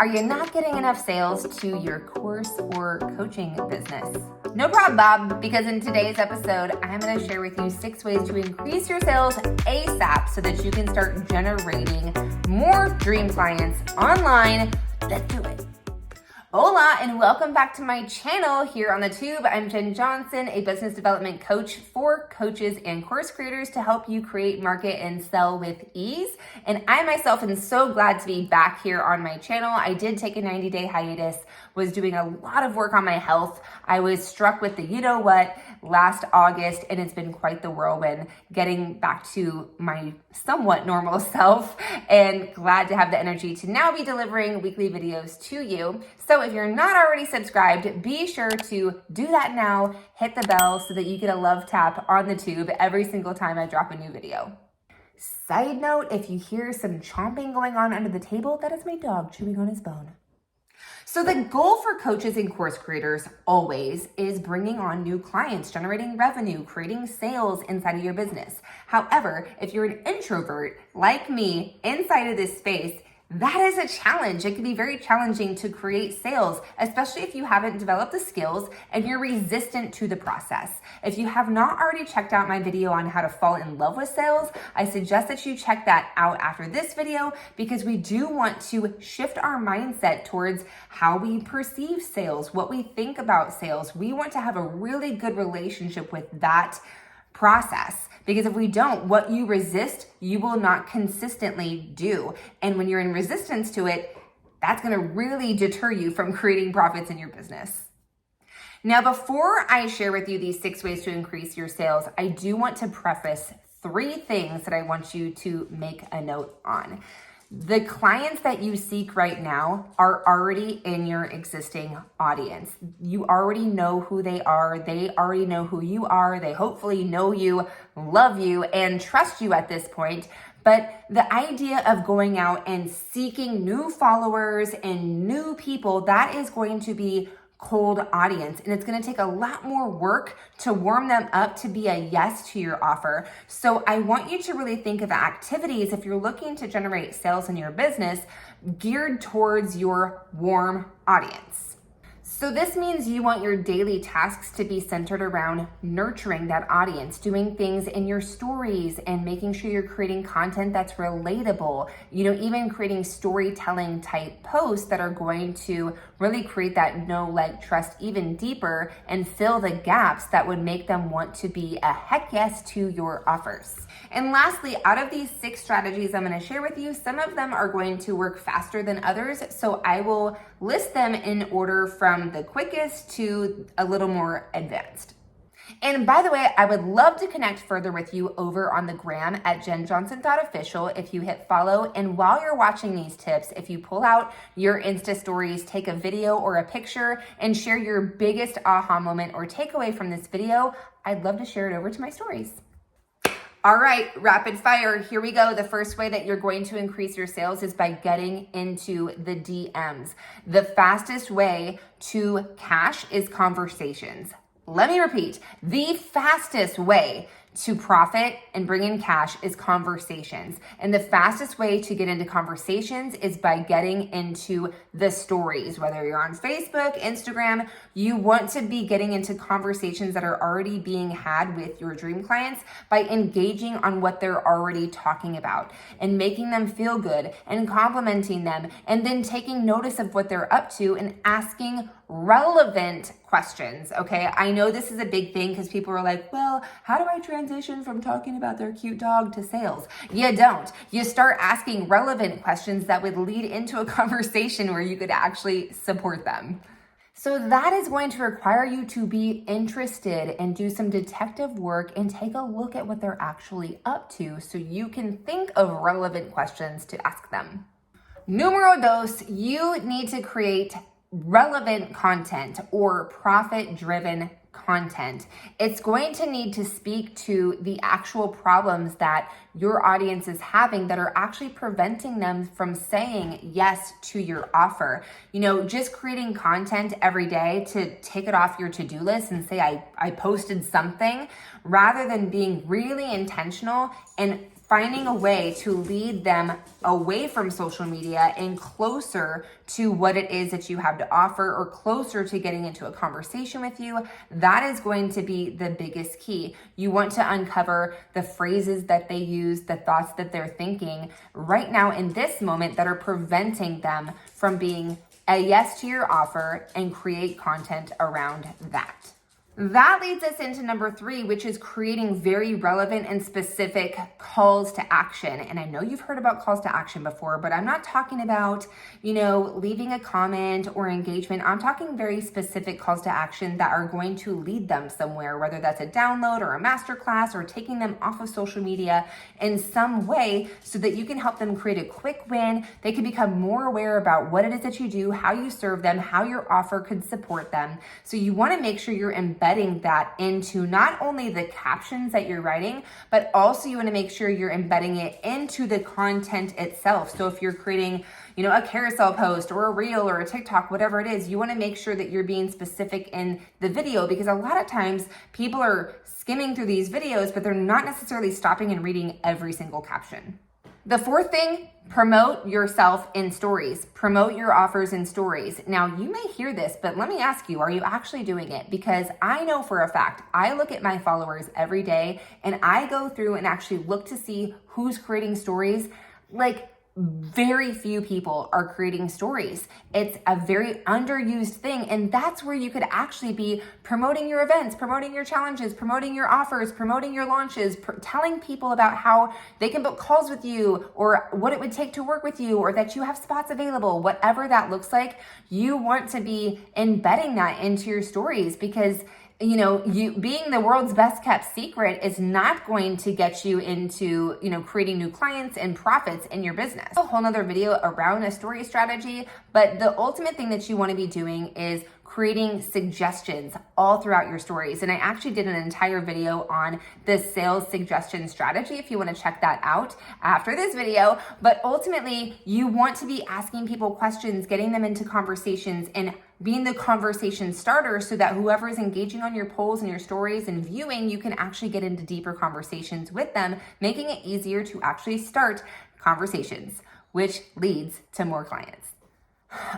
Are you not getting enough sales to your course or coaching business? No problem, Bob, because in today's episode, I'm going to share with you 6 ways to increase your sales ASAP so that you can start generating more dream clients online. Let's do it. Hola, and welcome back to my channel here on the tube. I'm Jen Johnson, a business development coach for coaches and course creators to help you create, market, and sell with ease. And I myself am so glad to be back here on my channel. I did take a 90-day hiatus, was doing a lot of work on my health. I was struck with the you-know-what last August, and it's been quite the whirlwind getting back to my somewhat normal self, and glad to have the energy to now be delivering weekly videos to you. So if you're not already subscribed, be sure to do that now. Hit the bell so that you get a love tap on the tube every single time I drop a new video. Side note, if you hear some chomping going on under the table, that is my dog chewing on his bone. So the goal for coaches and course creators always is bringing on new clients, generating revenue, creating sales inside of your business. However, if you're an introvert like me inside of this space, that is a challenge. It can be very challenging to create sales, especially if you haven't developed the skills and you're resistant to the process. If you have not already checked out my video on how to fall in love with sales, I suggest that you check that out after this video, because we do want to shift our mindset towards how we perceive sales, what we think about sales. We want to have a really good relationship with that process, because if we don't, what you resist, you will not consistently do. And when you're in resistance to it, that's going to really deter you from creating profits in your business. Now, before I share with you these 6 ways to increase your sales, I do want to preface 3 things that I want you to make a note on. The clients that you seek right now are already in your existing audience. You already know who they are. They already know who you are. They hopefully know you, love you, and trust you at this point. But the idea of going out and seeking new followers and new people, that is going to be cold audience, and it's going to take a lot more work to warm them up to be a yes to your offer. So I want you to really think of activities, if you're looking to generate sales in your business, geared towards your warm audience. So this means you want your daily tasks to be centered around nurturing that audience, doing things in your stories and making sure you're creating content that's relatable, even creating storytelling type posts that are going to really create that know, like, trust even deeper and fill the gaps that would make them want to be a heck yes to your offers. And lastly, out of these 6 strategies I'm going to share with you, some of them are going to work faster than others. So I will list them in order from the quickest to a little more advanced. And by the way, I would love to connect further with you over on the gram at jenjohnson.official if you hit follow. And while you're watching these tips, if you pull out your Insta stories, take a video or a picture and share your biggest aha moment or takeaway from this video, I'd love to share it over to my stories. All right, rapid fire, here we go. The first way that you're going to increase your sales is by getting into the DMs. The fastest way to cash is conversations. Let me repeat, the fastest way to profit and bring in cash is conversations. And the fastest way to get into conversations is by getting into the stories. Whether you're on Facebook, Instagram, you want to be getting into conversations that are already being had with your dream clients by engaging on what they're already talking about and making them feel good and complimenting them, and then taking notice of what they're up to and asking relevant questions. Okay, I know this is a big thing because people are like, well, how do I transition from talking about their cute dog to sales? You don't. You start asking relevant questions that would lead into a conversation where you could actually support them. So that is going to require you to be interested and do some detective work and take a look at what they're actually up to so you can think of relevant questions to ask them. Numero dos, you need to create relevant content or profit-driven content. It's going to need to speak to the actual problems that your audience is having that are actually preventing them from saying yes to your offer. Just creating content every day to take it off your to-do list and say, I posted something, rather than being really intentional and finding a way to lead them away from social media and closer to what it is that you have to offer, or closer to getting into a conversation with you, that is going to be the biggest key. You want to uncover the phrases that they use, the thoughts that they're thinking right now in this moment that are preventing them from being a yes to your offer, and create content around that. That leads us into number 3, which is creating very relevant and specific calls to action. And I know you've heard about calls to action before, but I'm not talking about, leaving a comment or engagement. I'm talking very specific calls to action that are going to lead them somewhere, whether that's a download or a masterclass, or taking them off of social media in some way, so that you can help them create a quick win. They can become more aware about what it is that you do, how you serve them, how your offer could support them. So you want to make sure you're embedding that into not only the captions that you're writing, but also you want to make sure you're embedding it into the content itself. So if you're creating, a carousel post or a reel or a TikTok, whatever it is, you want to make sure that you're being specific in the video, because a lot of times people are skimming through these videos, but they're not necessarily stopping and reading every single caption. The 4th thing, promote yourself in stories. Promote your offers in stories. Now, you may hear this, but let me ask you, are you actually doing it? Because I know for a fact, I look at my followers every day and I go through and actually look to see who's creating stories. Like, very few people are creating stories. It's a very underused thing, and that's where you could actually be promoting your events, promoting your challenges, promoting your offers, promoting your launches, telling people about how they can book calls with you, or what it would take to work with you, or that you have spots available. Whatever that looks like, you want to be embedding that into your stories, because you being the world's best kept secret is not going to get you into, creating new clients and profits in your business. A whole nother video around a story strategy, but the ultimate thing that you want to be doing is creating suggestions all throughout your stories. And I actually did an entire video on the sales suggestion strategy if you want to check that out after this video. But ultimately, you want to be asking people questions, getting them into conversations, and being the conversation starter, so that whoever is engaging on your polls and your stories and viewing, you can actually get into deeper conversations with them, making it easier to actually start conversations, which leads to more clients.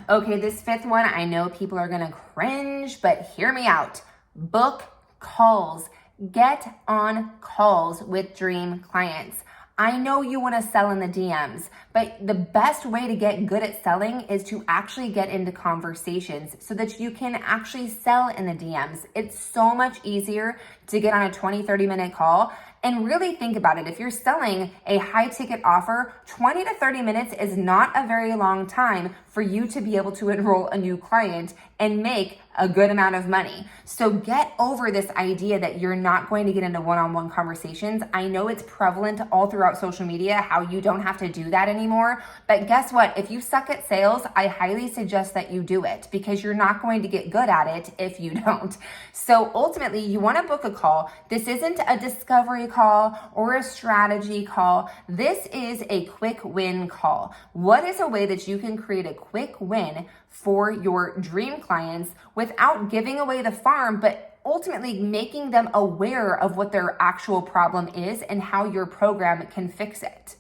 Okay, this 5th one, I know people are gonna cringe, but hear me out. Book calls. Get on calls with dream clients. I know you want to sell in the DMs, but the best way to get good at selling is to actually get into conversations so that you can actually sell in the DMs. It's so much easier to get on a 20-30 minute call. And really think about it. If you're selling a high ticket offer, 20 to 30 minutes is not a very long time for you to be able to enroll a new client and make a good amount of money. So get over this idea that you're not going to get into one-on-one conversations. I know it's prevalent all throughout social media how you don't have to do that anymore, but guess what? If you suck at sales, I highly suggest that you do it, because you're not going to get good at it if you don't. So ultimately, you want to book a call. This isn't a discovery call or a strategy call. This is a quick win call. What is a way that you can create a quick win for your dream clients without giving away the farm, but ultimately making them aware of what their actual problem is and how your program can fix it?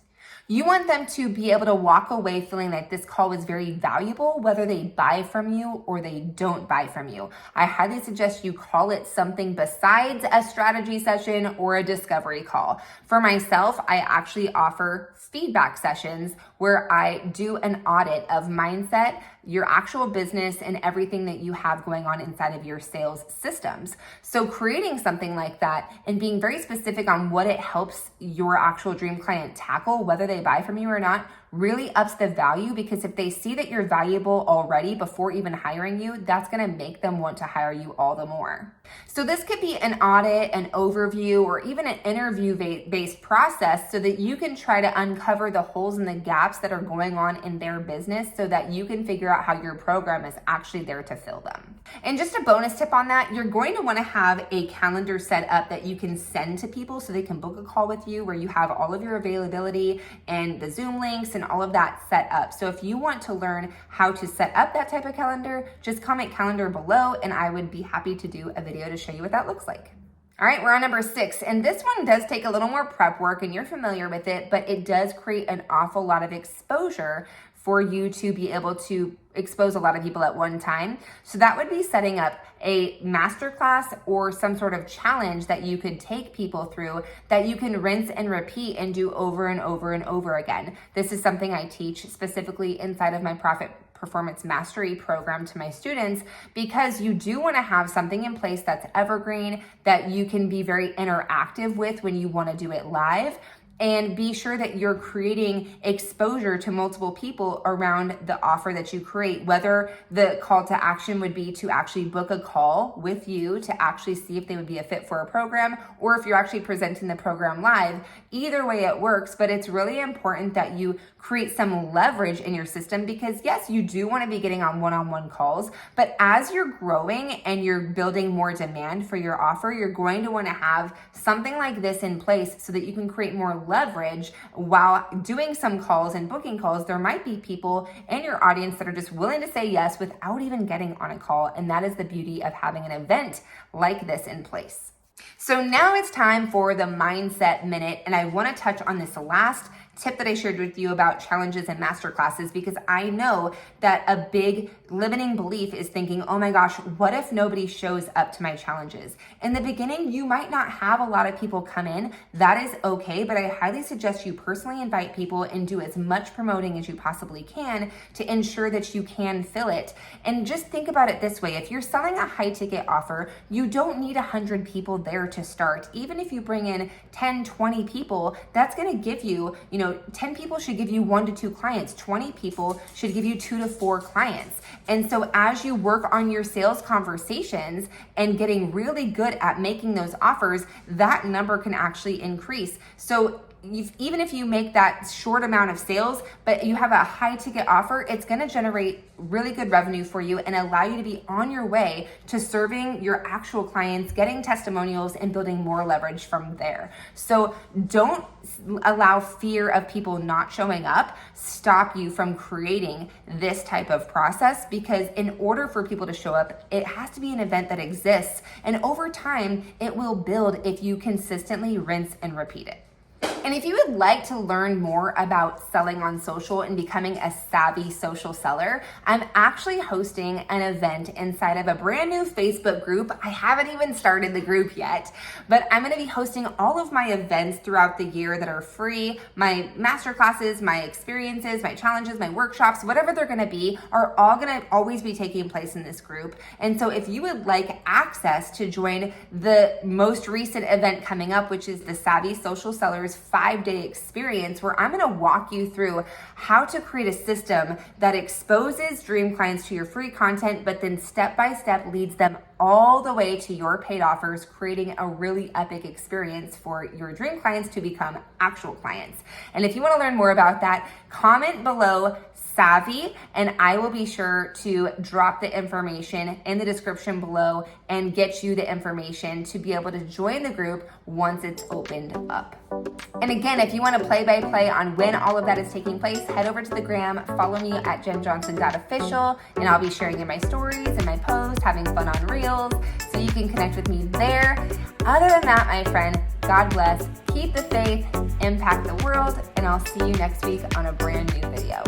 You want them to be able to walk away feeling like this call was very valuable, whether they buy from you or they don't buy from you. I highly suggest you call it something besides a strategy session or a discovery call. For myself, I actually offer feedback sessions where I do an audit of mindset, your actual business, and everything that you have going on inside of your sales systems. So creating something like that and being very specific on what it helps your actual dream client tackle, whether they buy from you or not, really ups the value, because if they see that you're valuable already before even hiring you, that's going to make them want to hire you all the more. So this could be an audit, an overview, or even an interview-based process so that you can try to uncover the holes and the gaps that are going on in their business so that you can figure out how your program is actually there to fill them. And just a bonus tip on that, you're going to want to have a calendar set up that you can send to people so they can book a call with you, where you have all of your availability and the Zoom links and all of that set up. So if you want to learn how to set up that type of calendar, just comment calendar below and I would be happy to do a video to show you what that looks like. All right, we're on number 6, and this one does take a little more prep work, and you're familiar with it, but it does create an awful lot of exposure for you to be able to expose a lot of people at one time. So that would be setting up a masterclass or some sort of challenge that you could take people through that you can rinse and repeat and do over and over and over again. This is something I teach specifically inside of my Profit Performance Mastery program to my students, because you do want to have something in place that's evergreen, that you can be very interactive with when you want to do it live. And be sure that you're creating exposure to multiple people around the offer that you create, whether the call to action would be to actually book a call with you to actually see if they would be a fit for a program, or if you're actually presenting the program live. Either way it works, but it's really important that you create some leverage in your system, because yes, you do want to be getting on one-on-one calls, but as you're growing and you're building more demand for your offer, you're going to want to have something like this in place so that you can create more leverage while doing some calls and booking calls. There might be people in your audience that are just willing to say yes without even getting on a call, and that is the beauty of having an event like this in place. So now it's time for the Mindset Minute, and I want to touch on this last tip that I shared with you about challenges and masterclasses, because I know that a big limiting belief is thinking, oh my gosh, what if nobody shows up to my challenges? In the beginning, you might not have a lot of people come in. That is okay, but I highly suggest you personally invite people and do as much promoting as you possibly can to ensure that you can fill it. And just think about it this way. If you're selling a high ticket offer, you don't need 100 people there to start. Even if you bring in 10, 20 people, that's going to give you, 10 people should give you 1 to 2 clients. 20 people should give you 2 to 4 clients. And so as you work on your sales conversations and getting really good at making those offers, that number can actually increase. So even if you make that short amount of sales, but you have a high ticket offer, it's going to generate really good revenue for you and allow you to be on your way to serving your actual clients, getting testimonials, and building more leverage from there. So don't allow fear of people not showing up stop you from creating this type of process, because in order for people to show up, it has to be an event that exists, and over time it will build if you consistently rinse and repeat it. And if you would like to learn more about selling on social and becoming a savvy social seller, I'm actually hosting an event inside of a brand new Facebook group. I haven't even started the group yet, but I'm going to be hosting all of my events throughout the year that are free. My masterclasses, my experiences, my challenges, my workshops, whatever they're going to be, are all going to always be taking place in this group. And so if you would like access to join the most recent event coming up, which is the Savvy Social Sellers 5-day experience, where I'm going to walk you through how to create a system that exposes dream clients to your free content, but then step by step leads them all the way to your paid offers, creating a really epic experience for your dream clients to become actual clients. And if you want to learn more about that, comment below Savvy, and I will be sure to drop the information in the description below and get you the information to be able to join the group once it's opened up. And again, if you want to play-by-play on when all of that is taking place, head over to the gram, follow me at jenjohnson.official, and I'll be sharing in my stories and my posts, having fun on Reels, so you can connect with me there. Other than that, my friend, God bless, keep the faith, impact the world, and I'll see you next week on a brand new video.